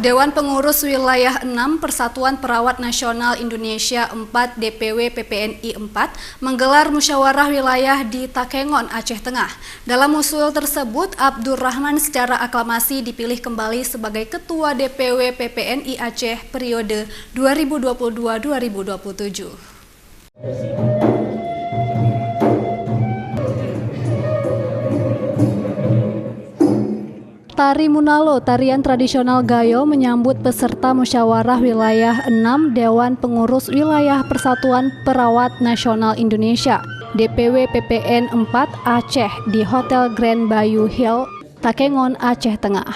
Dewan Pengurus Wilayah 6 Persatuan Perawat Nasional Indonesia 4 DPW PPNI 4 menggelar musyawarah wilayah di Takengon, Aceh Tengah. Dalam usul tersebut, Abdurrahman secara aklamasi dipilih kembali sebagai Ketua DPW PPNI Aceh periode 2022-2027. Tari Munalo, tarian tradisional Gayo, menyambut peserta musyawarah wilayah 6 Dewan Pengurus Wilayah Persatuan Perawat Nasional Indonesia DPW PPN 4 Aceh di Hotel Grand Bayou Hill, Takengon, Aceh Tengah.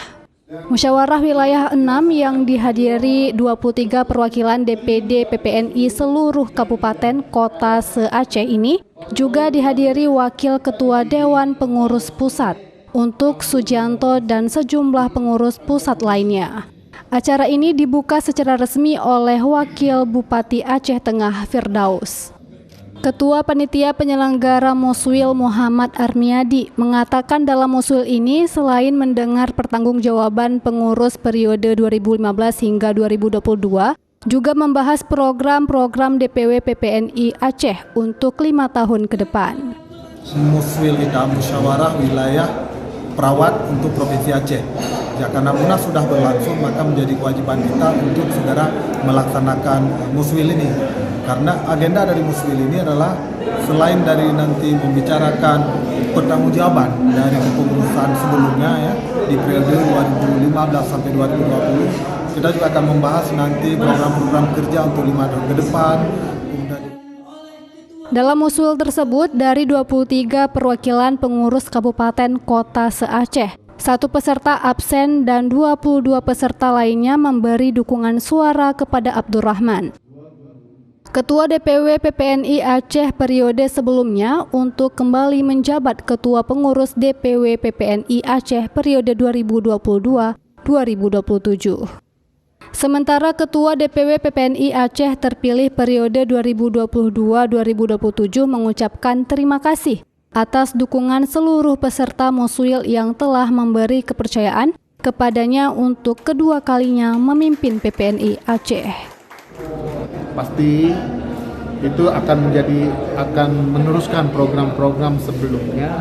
Musyawarah wilayah 6 yang dihadiri 23 perwakilan DPD PPNI seluruh kabupaten kota se-Aceh ini juga dihadiri Wakil Ketua Dewan Pengurus Pusat untuk Sujanto dan sejumlah pengurus pusat lainnya. Acara ini dibuka secara resmi oleh Wakil Bupati Aceh Tengah Firdaus. Ketua Panitia Penyelenggara Muswil Muhammad Armiadi mengatakan dalam muswil ini selain mendengar pertanggungjawaban pengurus periode 2015 hingga 2022, juga membahas program-program DPW PPNI Aceh untuk 5 tahun ke depan. Muswil kita musyawarah wilayah perawat untuk Provinsi Aceh. Ya, karena munas sudah berlangsung, maka menjadi kewajiban kita untuk segera melaksanakan muswil ini. Karena agenda dari muswil ini adalah selain dari nanti membicarakan pertanggungjawaban dari kepengurusan sebelumnya ya di periode 2015 sampai 2020, kita juga akan membahas nanti program-program kerja untuk 5 tahun ke depan. Dalam usul tersebut, dari 23 perwakilan pengurus kabupaten kota se-Aceh, 1 peserta absen dan 22 peserta lainnya memberi dukungan suara kepada Abdurrahman. Ketua DPW PPNI Aceh periode sebelumnya untuk kembali menjabat Ketua Pengurus DPW PPNI Aceh periode 2022-2027. Sementara Ketua DPW PPNI Aceh terpilih periode 2022-2027 mengucapkan terima kasih atas dukungan seluruh peserta muswil yang telah memberi kepercayaan kepadanya untuk kedua kalinya memimpin PPNI Aceh. Pasti itu akan meneruskan program-program sebelumnya,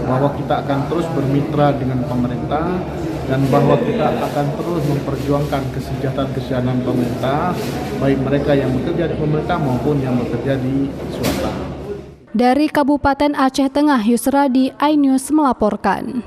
bahwa kita akan terus bermitra dengan pemerintah dan bahwa kita akan terus memperjuangkan kesejahteraan pemerintah, baik mereka yang bekerja di pemerintah maupun yang bekerja di swasta. Dari Kabupaten Aceh Tengah, Yusradi, iNews melaporkan.